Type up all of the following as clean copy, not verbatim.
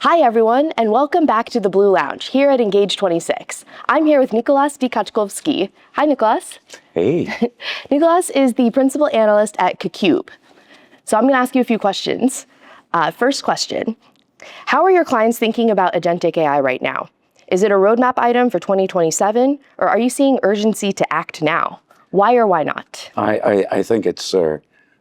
Hi everyone, and welcome back to the Blue Lounge here at Engage 26. I'm here with Nicolas de Kouchkovsky. Hi, Nicolas. Hey. Nicolas is the principal analyst at CaCube. So I'm going to ask you a few questions. First question, how are your clients thinking about Agentic AI right now? Is it a roadmap item for 2027, or are you seeing urgency to act now? Why or why not? I think it's a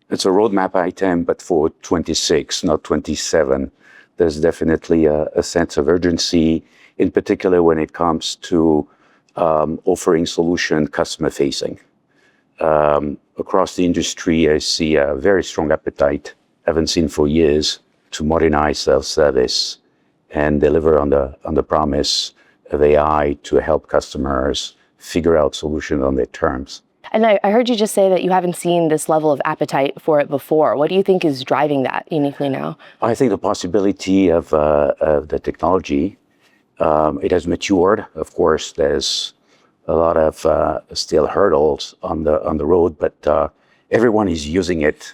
roadmap item, but for 26, not 27. There's definitely a sense of urgency, in particular when it comes to offering solution customer-facing. Across the industry, I see a very strong appetite, haven't seen for years, to modernize self-service and deliver on the promise of AI to help customers figure out solutions on their terms. And I heard you just say that you haven't seen this level of appetite for it before. What do you think is driving that uniquely now? I think the possibility of the technology, it has matured. Of course, there's a lot of still hurdles on the road, but everyone is using it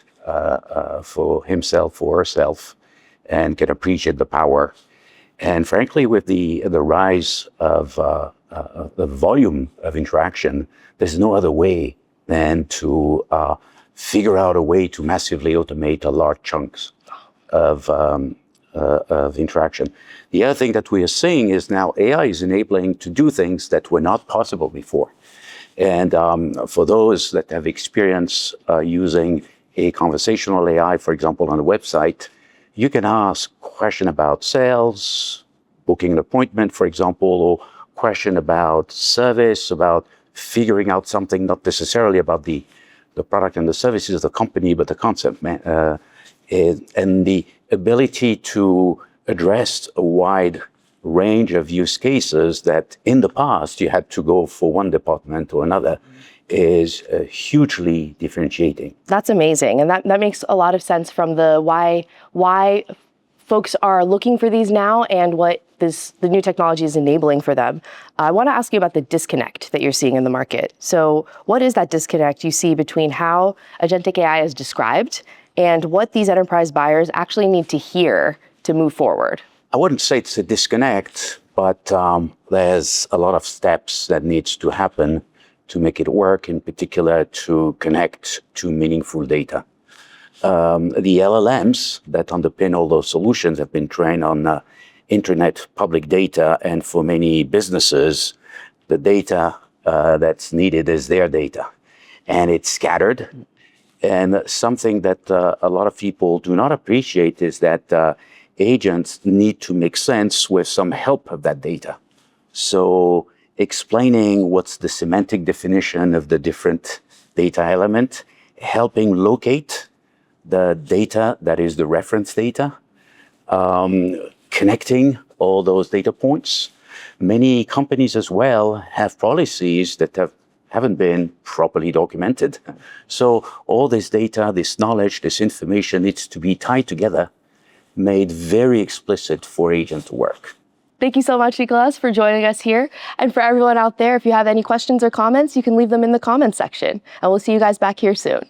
for himself or herself and can appreciate the power. And frankly, with the rise of the volume of interaction, there's no other way than to figure out a way to massively automate a large chunks of interaction. The other thing that we are seeing is now AI is enabling to do things that were not possible before. And for those that have experience using a conversational AI, for example, on a website, you can ask question about sales, booking an appointment, for example, or question about service, about figuring out something not necessarily about the product and the services of the company, but the concept, and the ability to address a wide range of use cases that in the past you had to go for one department or another is hugely differentiating. That's amazing. And that makes a lot of sense from the why folks are looking for these now and what the new technology is enabling for them. I want to ask you about the disconnect that you're seeing in the market. So what is that disconnect you see between how Agentic AI is described and what these enterprise buyers actually need to hear to move forward? I wouldn't say it's a disconnect, but there's a lot of steps that needs to happen to make it work, in particular to connect to meaningful data. The LLMs that underpin all those solutions have been trained on internet public data, and for many businesses, the data that's needed is their data, and it's scattered. And something that a lot of people do not appreciate is that agents need to make sense with some help of that data. So explaining what's the semantic definition of the different data element, helping locate the data that is the reference data, connecting all those data points. Many companies as well have policies that haven't been properly documented. So all this data, this knowledge, this information needs to be tied together, made very explicit for agent to work. Thank you so much, Nicolas, for joining us here. And for everyone out there, if you have any questions or comments, you can leave them in the comments section. And we'll see you guys back here soon.